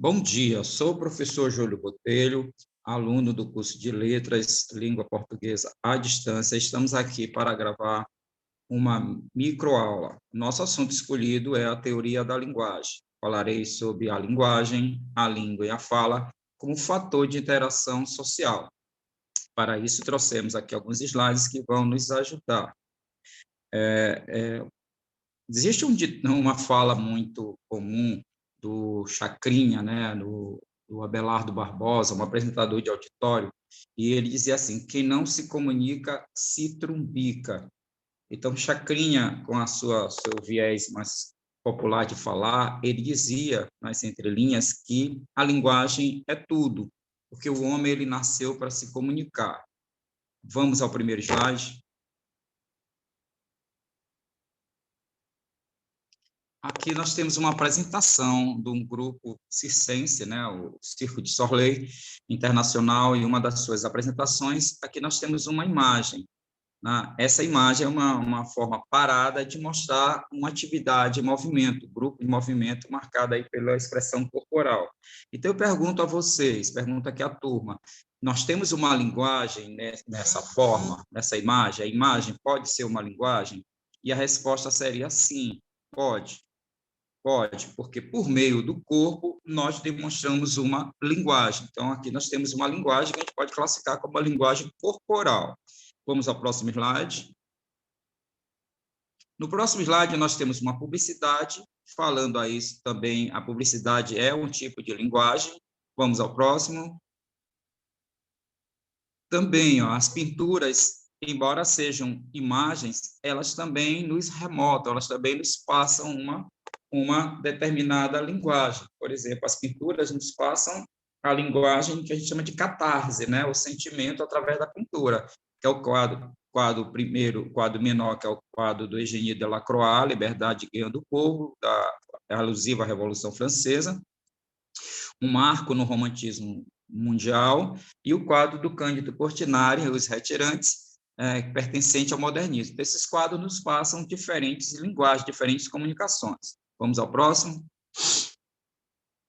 Bom dia, sou o professor Júlio Botelho, aluno do curso de Letras, Língua Portuguesa à Distância. Estamos aqui para gravar uma microaula. Nosso assunto escolhido é a teoria da linguagem. Falarei sobre a linguagem, a língua e a fala como fator de interação social. Para isso, trouxemos aqui alguns slides que vão nos ajudar. Existe uma fala muito comum do Chacrinha, né, do Abelardo Barbosa, um apresentador de auditório, e ele dizia assim: quem não se comunica se trumbica. Então, Chacrinha, com seu viés mais popular de falar, ele dizia, nas entrelinhas, que a linguagem é tudo, porque o homem ele nasceu para se comunicar. Vamos ao primeiro slide. Aqui nós temos uma apresentação de um grupo circense, né, o Circo de Soleil Internacional, e uma das suas apresentações, aqui nós temos uma imagem. Né? Essa imagem é uma forma parada de mostrar uma atividade em movimento, grupo de movimento marcado aí pela expressão corporal. Então, eu pergunto a vocês, pergunto aqui à turma, nós temos uma linguagem nessa forma, nessa imagem? A imagem pode ser uma linguagem? E a resposta seria sim, pode. Pode, porque por meio do corpo nós demonstramos uma linguagem. Então, aqui nós temos uma linguagem que a gente pode classificar como uma linguagem corporal. Vamos ao próximo slide. No próximo slide, nós temos uma publicidade, falando a isso também, a publicidade é um tipo de linguagem. Vamos ao próximo. Também, as pinturas, embora sejam imagens, elas também nos remotam, elas também nos passam uma determinada linguagem. Por exemplo, as pinturas nos passam a linguagem que a gente chama de catarse, né? O sentimento através da pintura, que é o quadro primeiro, o quadro menor, que é o quadro do Eugénie Delacroix, Liberdade e Ganho do Povo, alusiva à Revolução Francesa, um marco no romantismo mundial, e o quadro do Cândido Portinari, Os Retirantes, pertencente ao modernismo. Esses quadros nos passam diferentes linguagens, diferentes comunicações. Vamos ao próximo.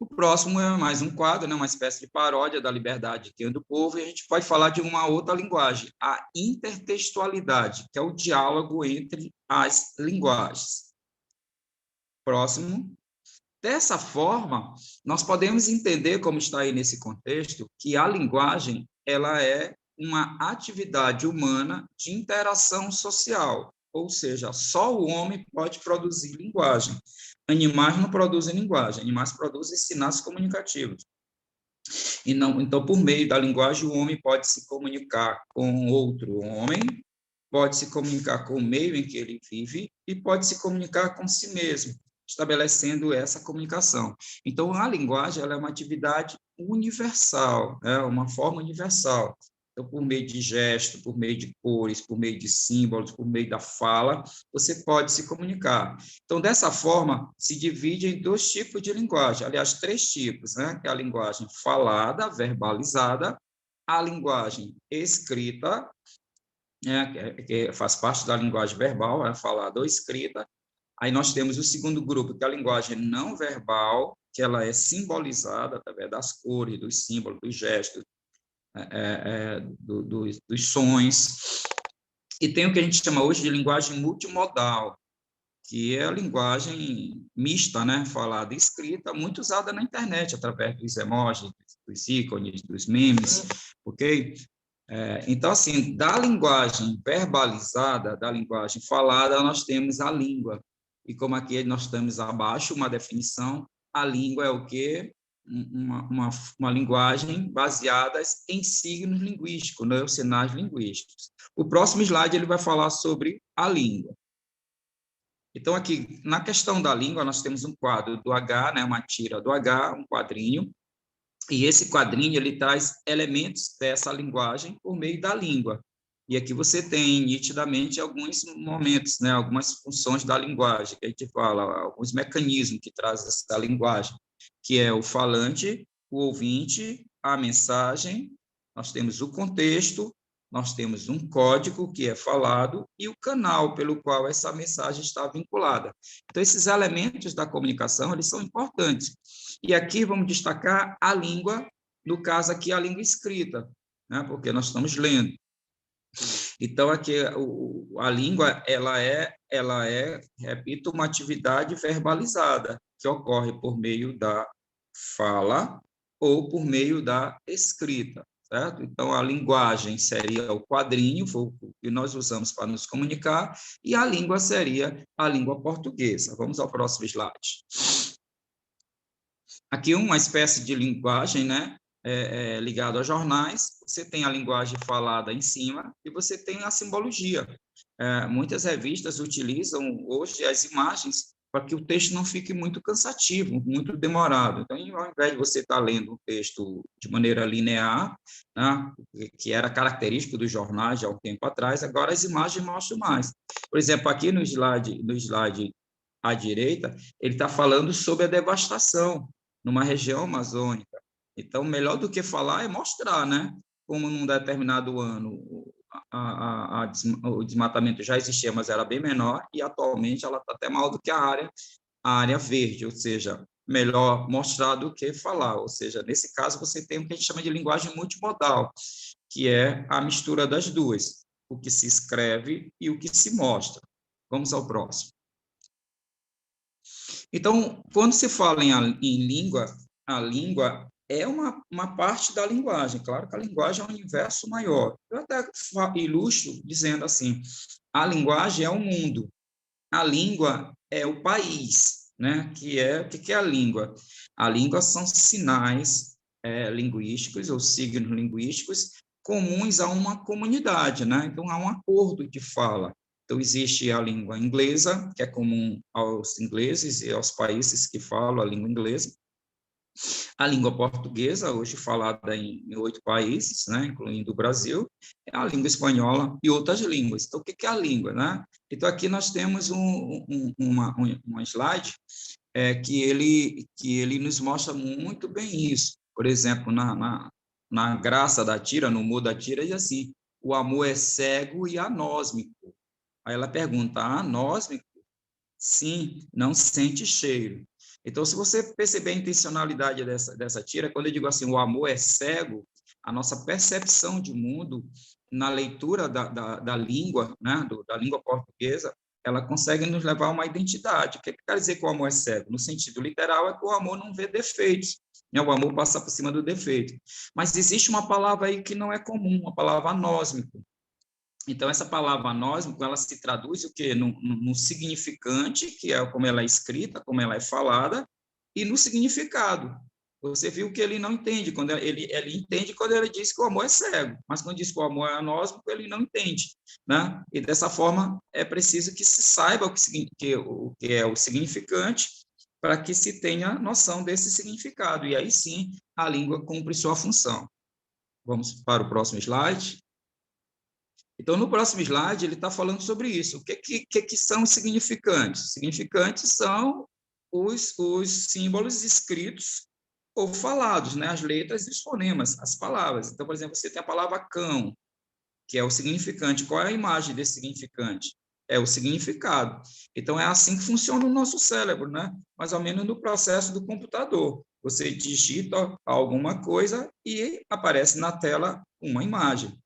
O próximo é mais um quadro, né, uma espécie de paródia da Liberdade que é do Povo, e a gente pode falar de uma outra linguagem, a intertextualidade, que é o diálogo entre as linguagens. Próximo. Dessa forma, nós podemos entender, como está aí nesse contexto, que a linguagem ela é uma atividade humana de interação social, ou seja, só o homem pode produzir linguagem. Animais não produzem linguagem, animais produzem sinais comunicativos. E não, então, por meio da linguagem, o homem pode se comunicar com outro homem, pode se comunicar com o meio em que ele vive e pode se comunicar com si mesmo, estabelecendo essa comunicação. Então, a linguagem ela é uma atividade universal, é uma forma universal. Então, por meio de gesto, por meio de cores, por meio de símbolos, por meio da fala, você pode se comunicar. Então, dessa forma, se divide em dois tipos de linguagem, aliás, três tipos, né? Que é a linguagem falada, verbalizada, a linguagem escrita, que faz parte da linguagem verbal, falada ou escrita. Aí nós temos o segundo grupo, que é a linguagem não verbal, que ela é simbolizada através das cores, dos símbolos, dos gestos, dos sons. E tem o que a gente chama hoje de linguagem multimodal, que é a linguagem mista, né, falada e escrita, muito usada na internet, através dos emojis, dos ícones, dos memes, ok? Então, assim, da linguagem verbalizada, da linguagem falada, nós temos a língua. E como aqui nós temos abaixo uma definição, a língua é o quê? Uma linguagem baseada em signos linguísticos, né? Os sinais linguísticos. O próximo slide ele vai falar sobre a língua. Então, aqui, na questão da língua, nós temos um quadro do H, né? Uma tira do H, um quadrinho, e esse quadrinho ele traz elementos dessa linguagem por meio da língua. E aqui você tem nitidamente alguns momentos, né, algumas funções da linguagem, que a gente fala, alguns mecanismos que traz essa linguagem, que é o falante, o ouvinte, a mensagem, nós temos o contexto, nós temos um código que é falado e o canal pelo qual essa mensagem está vinculada. Então, esses elementos da comunicação, eles são importantes. E aqui vamos destacar a língua, no caso aqui, a língua escrita, né? Porque nós estamos lendo. Então, aqui, a língua, repito, uma atividade verbalizada, que ocorre por meio da fala ou por meio da escrita, certo? Então, a linguagem seria o quadrinho, o que nós usamos para nos comunicar, e a língua seria a língua portuguesa. Vamos ao próximo slide. Aqui uma espécie de linguagem, né? Ligado a jornais, você tem a linguagem falada em cima e você tem a simbologia. Muitas revistas utilizam hoje as imagens para que o texto não fique muito cansativo, muito demorado. Então, ao invés de você estar lendo um texto de maneira linear, né, que era característico dos jornais de há um tempo atrás, agora as imagens mostram mais. Por exemplo, aqui no slide à direita, ele está falando sobre a devastação numa região amazônica. Então, melhor do que falar é mostrar, né? Como num determinado ano o desmatamento já existia, mas era bem menor, e atualmente ela está até maior do que a área verde, ou seja, melhor mostrar do que falar. Ou seja, nesse caso, você tem o que a gente chama de linguagem multimodal, que é a mistura das duas, o que se escreve e o que se mostra. Vamos ao próximo. Então, quando se fala em língua, a língua é uma parte da linguagem. Claro que a linguagem é um universo maior. Eu até ilustro dizendo assim, a linguagem é o mundo, a língua é o país, né? O que é a língua? A língua são sinais linguísticos ou signos linguísticos comuns a uma comunidade, né? Então, há um acordo de fala. Então, existe a língua inglesa, que é comum aos ingleses e aos países que falam a língua inglesa. A língua portuguesa, hoje falada em 8 países, né, incluindo o Brasil, é a língua espanhola e outras línguas. Então, o que é a língua, né? Então, aqui nós temos uma slide que ele nos mostra muito bem isso. Por exemplo, na graça da tira, no humor da tira, diz assim, o amor é cego e anósmico. Aí ela pergunta, anósmico? Sim, não sente cheiro. Então, se você perceber a intencionalidade dessa tira, quando eu digo assim, o amor é cego, a nossa percepção de mundo, na leitura da língua, né, da língua portuguesa, ela consegue nos levar a uma identidade. O que quer dizer que o amor é cego? No sentido literal, é que o amor não vê defeitos, né? O amor passa por cima do defeito. Mas existe uma palavra aí que não é comum, a palavra anósmico. Então, essa palavra anósmico, ela se traduz o quê? No significante, que é como ela é escrita, como ela é falada, e no significado. Você viu que ele não entende, quando ele entende quando ele diz que o amor é cego, mas quando diz que o amor é anósmico, ele não entende, né? E dessa forma, é preciso que se saiba o que é o significante, para que se tenha noção desse significado, e aí sim a língua cumpre sua função. Vamos para o próximo slide. Então, no próximo slide, ele está falando sobre isso. O que são os significantes? Significantes são os símbolos escritos ou falados, né? As letras e os fonemas, as palavras. Então, por exemplo, você tem a palavra cão, que é o significante. Qual é a imagem desse significante? É o significado. Então, é assim que funciona o nosso cérebro, né? Mais ou menos no processo do computador. Você digita alguma coisa e aparece na tela uma imagem.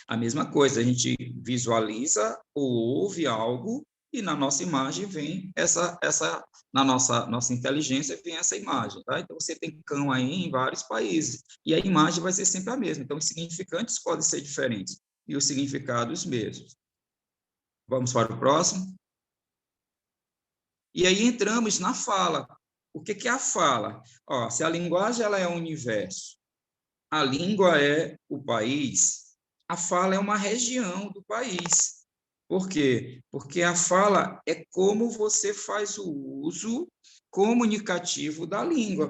A mesma coisa, a gente visualiza ou ouve algo e na nossa imagem vem na nossa inteligência vem essa imagem, tá? Então, você tem cão aí em vários países e a imagem vai ser sempre a mesma. Então, os significantes podem ser diferentes e os significados mesmos. Vamos para o próximo? E aí entramos na fala. O que é a fala? Ó, se a linguagem ela é o universo, a língua é o país, a fala é uma região do país. Por quê? Porque a fala é como você faz o uso comunicativo da língua.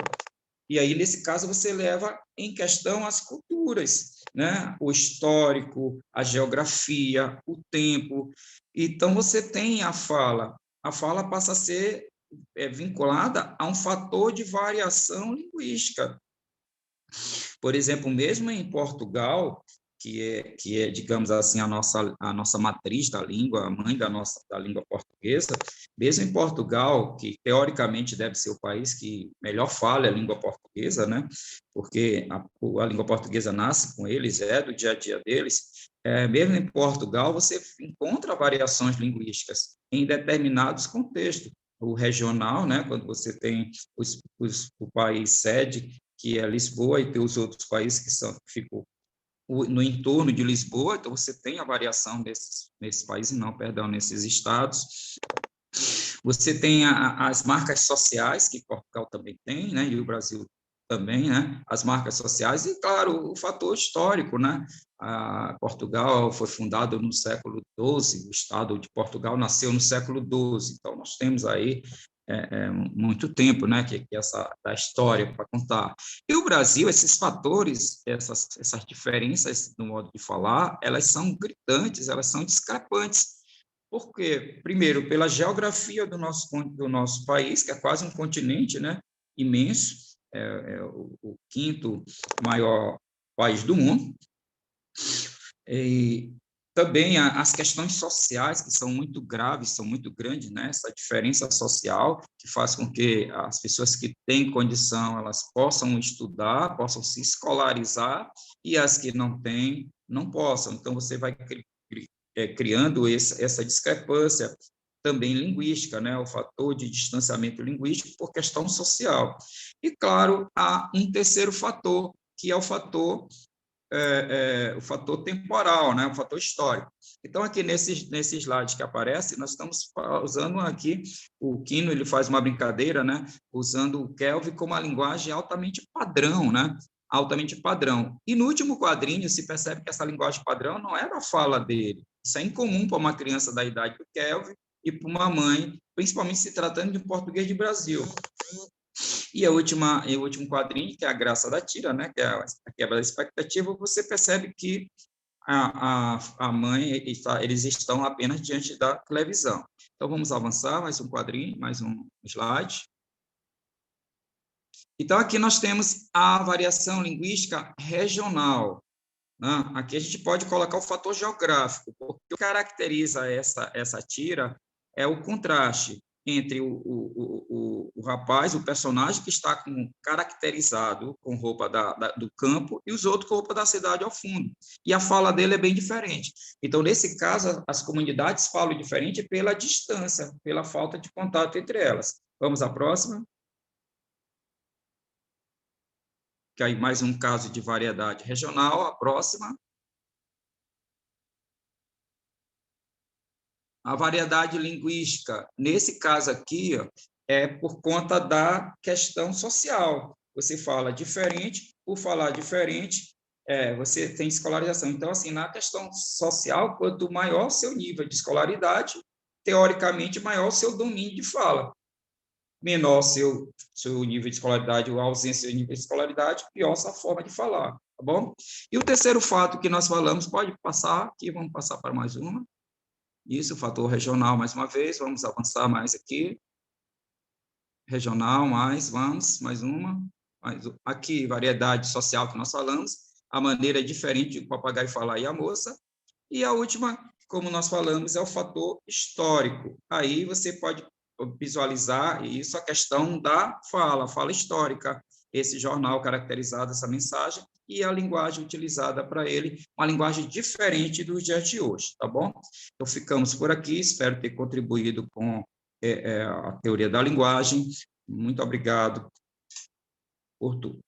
E aí, nesse caso, você leva em questão as culturas, né? O histórico, a geografia, o tempo. Então, você tem a fala. A fala passa a ser vinculada a um fator de variação linguística. Por exemplo, mesmo em Portugal, digamos assim, a nossa matriz da língua, a mãe da língua portuguesa, mesmo em Portugal, que teoricamente deve ser o país que melhor fala a língua portuguesa, né? Porque a língua portuguesa nasce com eles, é do dia a dia deles. Mesmo em Portugal, você encontra variações linguísticas em determinados contextos. O regional, né? Quando você tem o país sede, que é Lisboa, e tem os outros países que ficam no entorno de Lisboa, então você tem a variação nesses países, não, perdão, nesses estados. Você tem as marcas sociais, que Portugal também tem, né, e o Brasil também, né, as marcas sociais, e, claro, o fator histórico, né, Portugal foi fundado no século XII, o Estado de Portugal nasceu no século XII, então nós temos aí muito tempo, né, que essa da história para contar. E o Brasil, esses fatores, essas diferenças no modo de falar, elas são gritantes, elas são discrepantes. Por quê? Primeiro, pela geografia do nosso país, que é quase um continente, né, imenso, é o quinto maior país do mundo, e também as questões sociais, que são muito graves, são muito grandes, né? Essa diferença social que faz com que as pessoas que têm condição, elas possam estudar, possam se escolarizar, e as que não têm, não possam. Então, você vai criando essa discrepância também linguística, né? O fator de distanciamento linguístico por questão social. E, claro, há um terceiro fator, que é o fator temporal, né? O fator histórico. Então, aqui nesse slide que aparece, nós estamos usando aqui, o Quino ele faz uma brincadeira, né? Usando o Kelvin como uma linguagem altamente padrão, né? Altamente padrão. E no último quadrinho se percebe que essa linguagem padrão não é da fala dele. Isso é incomum para uma criança da idade do Kelvin e para uma mãe, principalmente se tratando de um português de Brasil. E o último quadrinho, que é a graça da tira, né, que é a quebra da expectativa, você percebe que a mãe, eles estão apenas diante da televisão. Então, vamos avançar, mais um quadrinho, mais um slide. Então, aqui nós temos a variação linguística regional. Né? Aqui a gente pode colocar o fator geográfico, porque o que caracteriza essa tira é o contraste entre o rapaz, o personagem que está caracterizado com roupa do campo e os outros com roupa da cidade ao fundo. E a fala dele é bem diferente. Então, nesse caso, as comunidades falam diferente pela distância, pela falta de contato entre elas. Vamos à próxima. Que aí mais um caso de variedade regional. A próxima. A variedade linguística, nesse caso aqui, ó, é por conta da questão social. Você fala diferente, por falar diferente, você tem escolarização. Então, assim, na questão social, quanto maior o seu nível de escolaridade, teoricamente, maior o seu domínio de fala. Menor seu nível de escolaridade ou a ausência de nível de escolaridade, pior sua forma de falar, tá bom? E o terceiro fato que nós falamos, pode passar aqui, vamos passar para mais uma. Isso, fator regional, mais uma vez, vamos avançar mais aqui. Regional, mais uma. Aqui, variedade social que nós falamos, a maneira diferente de o papagaio falar e a moça. E a última, como nós falamos, é o fator histórico. Aí você pode visualizar isso, a questão da fala histórica, esse jornal caracterizado, essa mensagem, e a linguagem utilizada para ele, uma linguagem diferente dos dias de hoje, tá bom? Então, ficamos por aqui, espero ter contribuído com a teoria da linguagem. Muito obrigado por tudo.